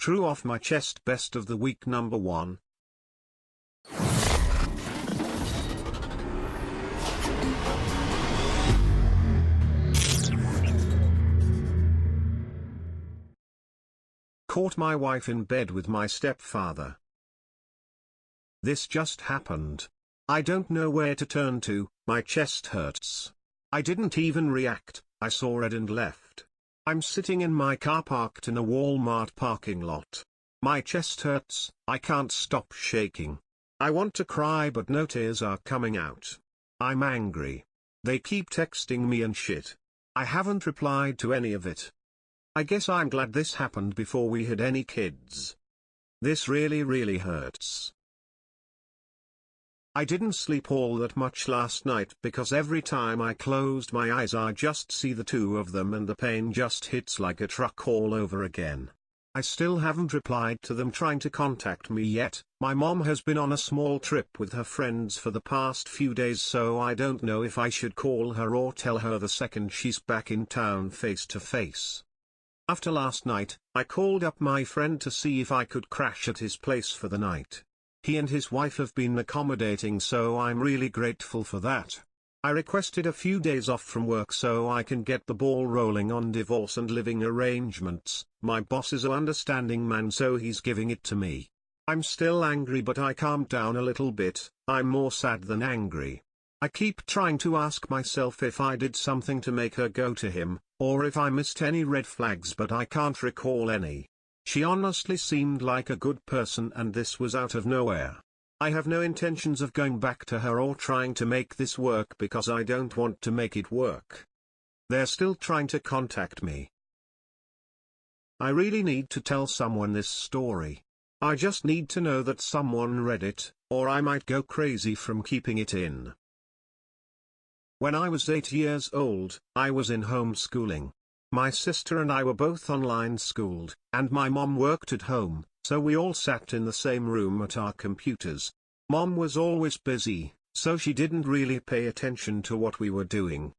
True off my chest best of the week number 1. Caught my wife in bed with my stepfather. This just happened. I don't know where to turn to, my chest hurts. I didn't even react, I saw red and left. I'm sitting in my car parked in a Walmart parking lot. My chest hurts, I can't stop shaking. I want to cry but no tears are coming out. I'm angry. They keep texting me and shit. I haven't replied to any of it. I guess I'm glad this happened before we had any kids. This really hurts. I didn't sleep all that much last night because every time I closed my eyes I just see the two of them and the pain just hits like a truck all over again. I still haven't replied to them trying to contact me yet. My mom has been on a small trip with her friends for the past few days, so I don't know if I should call her or tell her the second she's back in town face to face. After last night, I called up my friend to see if I could crash at his place for the night. He and his wife have been accommodating, so I'm really grateful for that. I requested a few days off from work so I can get the ball rolling on divorce and living arrangements. My boss is an understanding man, so he's giving it to me. I'm still angry, but I calmed down a little bit. I'm more sad than angry. I keep trying to ask myself if I did something to make her go to him, or if I missed any red flags, but I can't recall any. She honestly seemed like a good person and this was out of nowhere. I have no intentions of going back to her or trying to make this work because I don't want to make it work. They're still trying to contact me. I really need to tell someone this story. I just need to know that someone read it, or I might go crazy from keeping it in. When I was 8 years old, I was in homeschooling. My sister and I were both online schooled, and my mom worked at home, so we all sat in the same room at our computers. Mom was always busy, so she didn't really pay attention to what we were doing.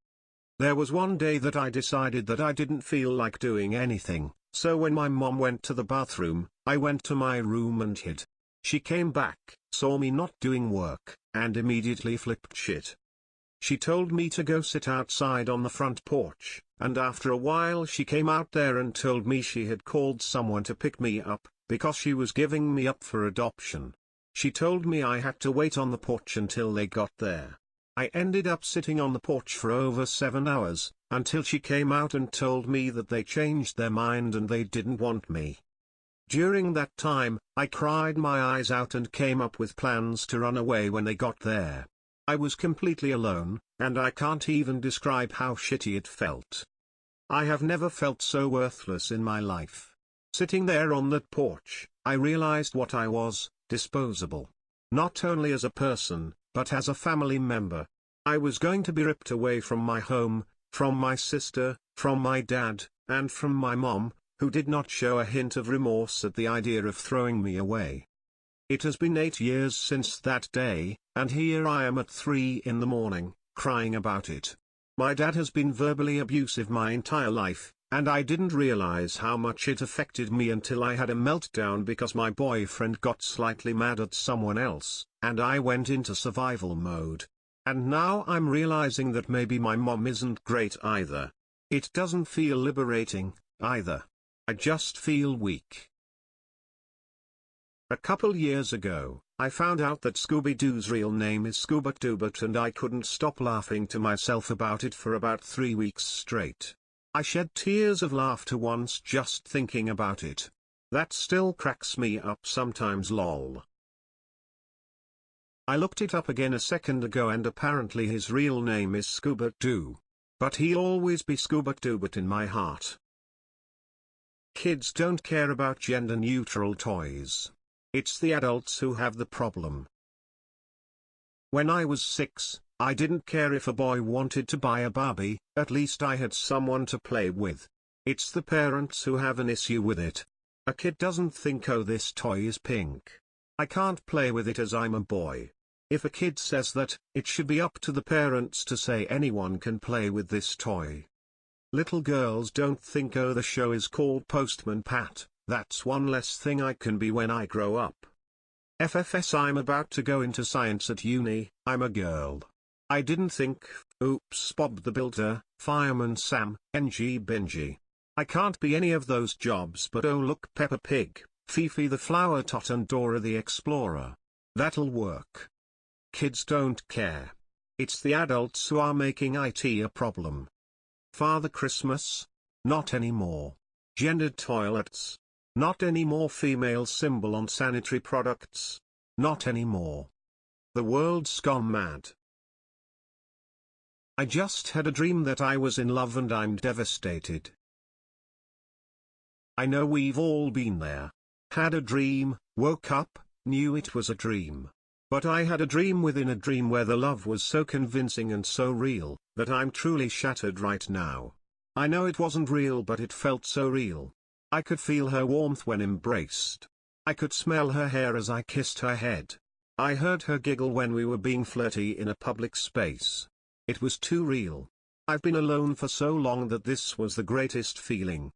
There was one day that I decided that I didn't feel like doing anything, so when my mom went to the bathroom, I went to my room and hid. She came back, saw me not doing work, and immediately flipped shit. She told me to go sit outside on the front porch, and after a while she came out there and told me she had called someone to pick me up, because she was giving me up for adoption. She told me I had to wait on the porch until they got there. I ended up sitting on the porch for over 7 hours, until she came out and told me that they changed their mind and they didn't want me. During that time, I cried my eyes out and came up with plans to run away when they got there. I was completely alone, and I can't even describe how shitty it felt. I have never felt so worthless in my life. Sitting there on that porch, I realized what I was, disposable. Not only as a person, but as a family member. I was going to be ripped away from my home, from my sister, from my dad, and from my mom, who did not show a hint of remorse at the idea of throwing me away. It has been 8 years since that day, and here I am at 3 in the morning, crying about it. My dad has been verbally abusive my entire life, and I didn't realize how much it affected me until I had a meltdown because my boyfriend got slightly mad at someone else, and I went into survival mode. And now I'm realizing that maybe my mom isn't great either. It doesn't feel liberating, either. I just feel weak. A couple years ago, I found out that Scooby-Doo's real name is Scuba Doobert, and I couldn't stop laughing to myself about it for about 3 weeks straight. I shed tears of laughter once just thinking about it. That still cracks me up sometimes, lol. I looked it up again a second ago and apparently his real name is Scuba Doo. But he'll always be Scuba Doobert in my heart. Kids don't care about gender-neutral toys. It's the adults who have the problem. When I was 6, I didn't care if a boy wanted to buy a Barbie, at least I had someone to play with. It's the parents who have an issue with it. A kid doesn't think, oh, this toy is pink. I can't play with it as I'm a boy. If a kid says that, it should be up to the parents to say anyone can play with this toy. Little girls don't think, oh, the show is called Postman Pat, That's one less thing I can be when I grow up. FFS, I'm about to go into science at uni. I'm a girl. I didn't think, oops, Bob the Builder, Fireman Sam, NG Benji. I can't be any of those jobs, but oh look, Peppa Pig, Fifi the Flower Tot and Dora the Explorer. That'll work. Kids don't care. It's the adults who are making IT a problem. Father Christmas? Not anymore. Gendered toilets? Not anymore. Female symbol on sanitary products? Not anymore. The world's gone mad. I just had a dream that I was in love and I'm devastated. I know we've all been there. Had a dream, woke up, knew it was a dream. But I had a dream within a dream where the love was so convincing and so real, that I'm truly shattered right now. I know it wasn't real, but it felt so real. I could feel her warmth when embraced. I could smell her hair as I kissed her head. I heard her giggle when we were being flirty in a public space. It was too real. I've been alone for so long that this was the greatest feeling.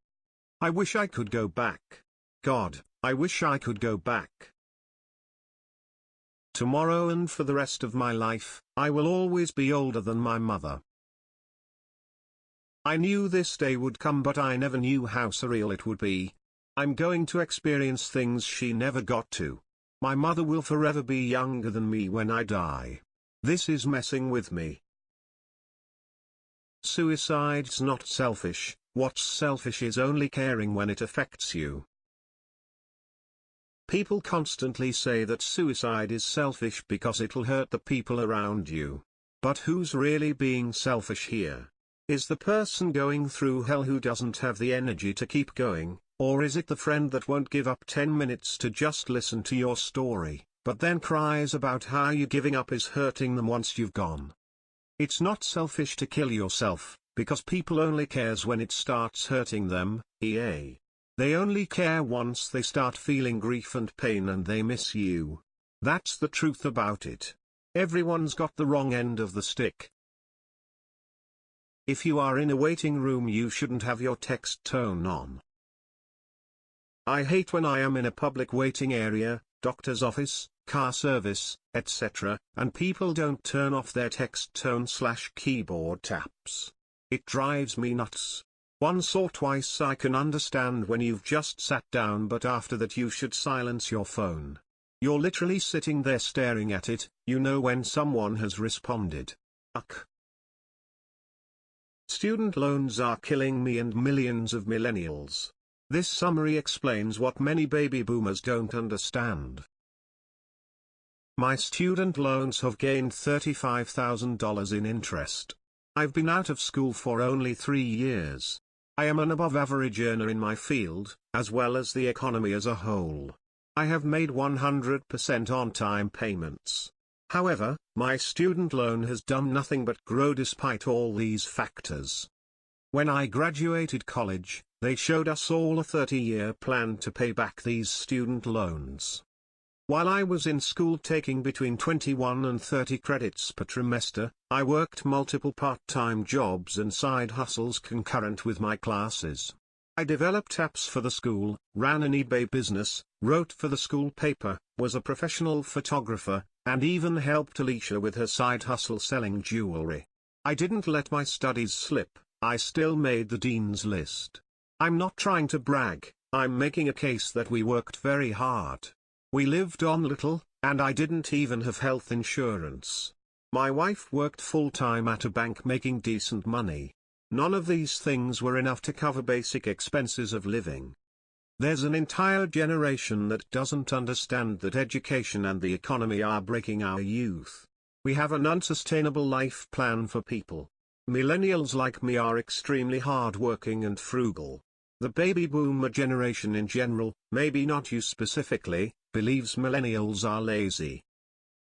I wish I could go back. God, I wish I could go back. Tomorrow and for the rest of my life, I will always be older than my mother. I knew this day would come, but I never knew how surreal it would be. I'm going to experience things she never got to. My mother will forever be younger than me when I die. This is messing with me. Suicide's not selfish. What's selfish is only caring when it affects you. People constantly say that suicide is selfish because it'll hurt the people around you. But who's really being selfish here? Is the person going through hell who doesn't have the energy to keep going, or is it the friend that won't give up 10 minutes to just listen to your story, but then cries about how you giving up is hurting them once you've gone? It's not selfish to kill yourself, because people only cares when it starts hurting them, They only care once they start feeling grief and pain and they miss you. That's the truth about it. Everyone's got the wrong end of the stick. If you are in a waiting room, you shouldn't have your text tone on. I hate when I am in a public waiting area, doctor's office, car service, etc., and people don't turn off their text tone/keyboard taps. It drives me nuts. Once or twice I can understand when you've just sat down, but after that you should silence your phone. You're literally sitting there staring at it, you know when someone has responded. Ugh. Student loans are killing me and millions of millennials. This summary explains what many baby boomers don't understand. My student loans have gained $35,000 in interest. I've been out of school for only 3 years. I am an above-average earner in my field, as well as the economy as a whole. I have made 100% on-time payments. However, my student loan has done nothing but grow despite all these factors. When I graduated college, they showed us all a 30-year plan to pay back these student loans. While I was in school taking between 21 and 30 credits per trimester, I worked multiple part-time jobs and side hustles concurrent with my classes. I developed apps for the school, ran an eBay business, wrote for the school paper, was a professional photographer, and even helped Alicia with her side hustle selling jewelry. I didn't let my studies slip. I still made the dean's list. I'm not trying to brag, I'm making a case that we worked very hard. We lived on little, and I didn't even have health insurance. My wife worked full-time at a bank making decent money. None of these things were enough to cover basic expenses of living. There's an entire generation that doesn't understand that education and the economy are breaking our youth. We have an unsustainable life plan for people. Millennials like me are extremely hard-working and frugal. The baby boomer generation in general, maybe not you specifically, believes millennials are lazy.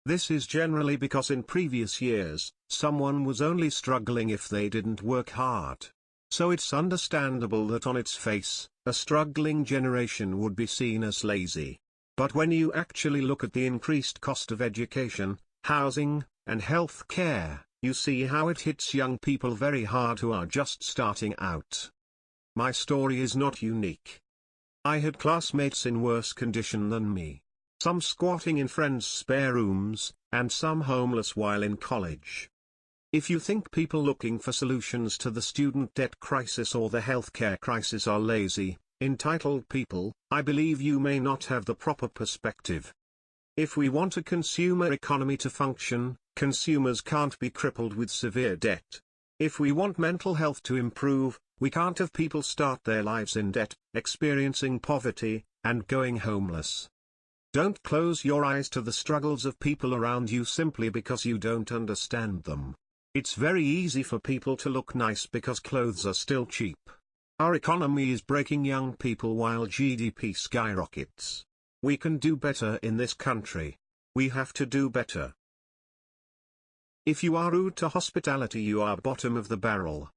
This is generally because in previous years, someone was only struggling if they didn't work hard. So it's understandable that on its face, a struggling generation would be seen as lazy. But when you actually look at the increased cost of education, housing, and health care, you see how it hits young people very hard who are just starting out. My story is not unique. I had classmates in worse condition than me. Some squatting in friends' spare rooms, and some homeless while in college. If you think people looking for solutions to the student debt crisis or the healthcare crisis are lazy, entitled people, I believe you may not have the proper perspective. If we want a consumer economy to function, consumers can't be crippled with severe debt. If we want mental health to improve, we can't have people start their lives in debt, experiencing poverty, and going homeless. Don't close your eyes to the struggles of people around you simply because you don't understand them. It's very easy for people to look nice because clothes are still cheap. Our economy is breaking young people while GDP skyrockets. We can do better in this country. We have to do better. If you are rude to hospitality, you are bottom of the barrel.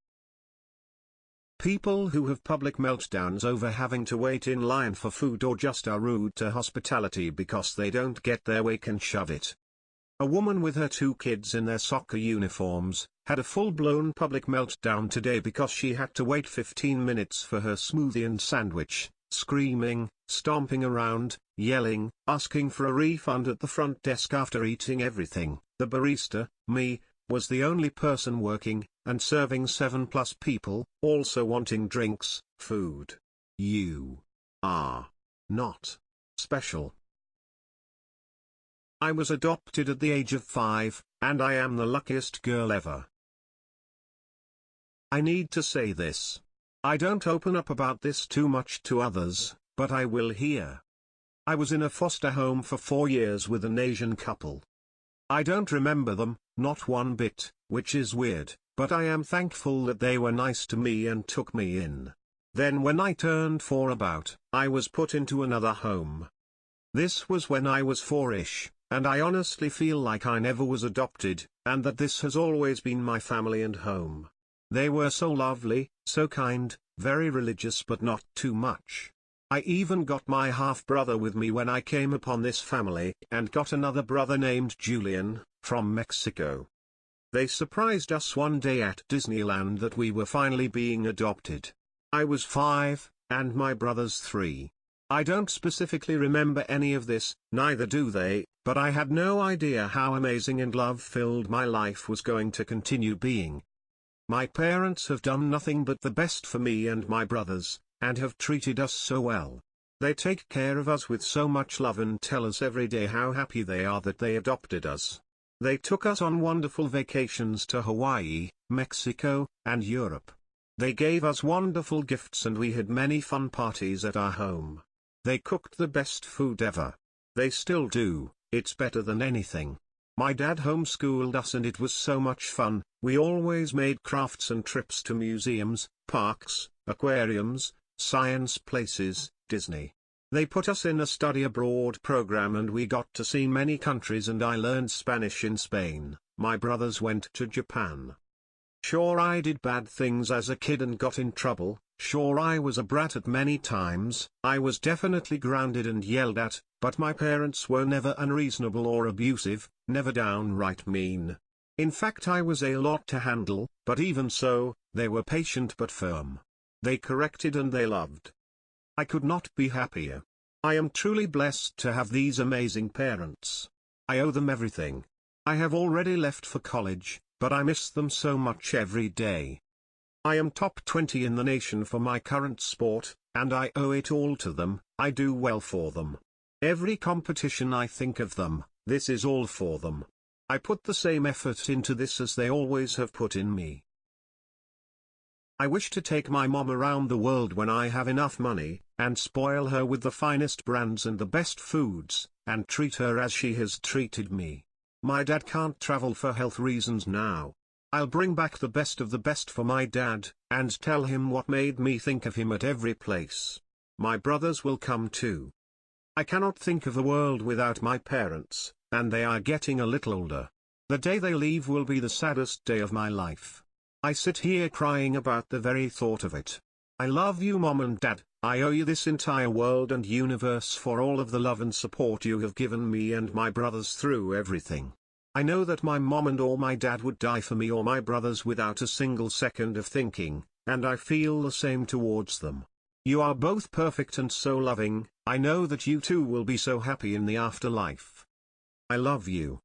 People who have public meltdowns over having to wait in line for food or just are rude to hospitality because they don't get their way can shove it. A woman with her 2 kids in their soccer uniforms had a full-blown public meltdown today because she had to wait 15 minutes for her smoothie and sandwich, screaming, stomping around, yelling, asking for a refund at the front desk after eating everything. The barista, me, was the only person working, and serving 7+ people, also wanting drinks, food. You are not special. I was adopted at the age of 5, and I am the luckiest girl ever. I need to say this. I don't open up about this too much to others, but I will here. I was in a foster home for 4 years with an Asian couple. I don't remember them, not one bit, which is weird, but I am thankful that they were nice to me and took me in. Then when I turned 4 I was put into another home. This was when I was 4-ish, and I honestly feel like I never was adopted, and that this has always been my family and home. They were so lovely, so kind, very religious but not too much. I even got my half-brother with me when I came upon this family, and got another brother named Julian, from Mexico. They surprised us one day at Disneyland that we were finally being adopted. I was 5, and my brother's 3. I don't specifically remember any of this, neither do they, but I had no idea how amazing and love-filled my life was going to continue being. My parents have done nothing but the best for me and my brothers, and have treated us so well. They take care of us with so much love and tell us every day how happy they are that they adopted us. They took us on wonderful vacations to Hawaii, Mexico, and Europe. They gave us wonderful gifts and we had many fun parties at our home. They cooked the best food ever. They still do, it's better than anything. My dad homeschooled us and it was so much fun. We always made crafts and trips to museums, parks, aquariums, science places, Disney. They put us in a study abroad program and we got to see many countries and I learned Spanish in Spain. My brothers went to Japan. Sure, I did bad things as a kid and got in trouble. Sure, I was a brat at many times. I was definitely grounded and yelled at, but my parents were never unreasonable or abusive, never downright mean. In fact, I was a lot to handle, but even so, they were patient but firm. They corrected and they loved. I could not be happier. I am truly blessed to have these amazing parents. I owe them everything. I have already left for college, but I miss them so much every day. I am top 20 in the nation for my current sport, and I owe it all to them. I do well for them. Every competition I think of them, this is all for them. I put the same effort into this as they always have put in me. I wish to take my mom around the world when I have enough money, and spoil her with the finest brands and the best foods, and treat her as she has treated me. My dad can't travel for health reasons now. I'll bring back the best of the best for my dad, and tell him what made me think of him at every place. My brothers will come too. I cannot think of the world without my parents, and they are getting a little older. The day they leave will be the saddest day of my life. I sit here crying about the very thought of it. I love you, Mom and Dad. I owe you this entire world and universe for all of the love and support you have given me and my brothers through everything. I know that my mom and or my dad would die for me or my brothers without a single second of thinking, and I feel the same towards them. You are both perfect and so loving. I know that you two will be so happy in the afterlife. I love you.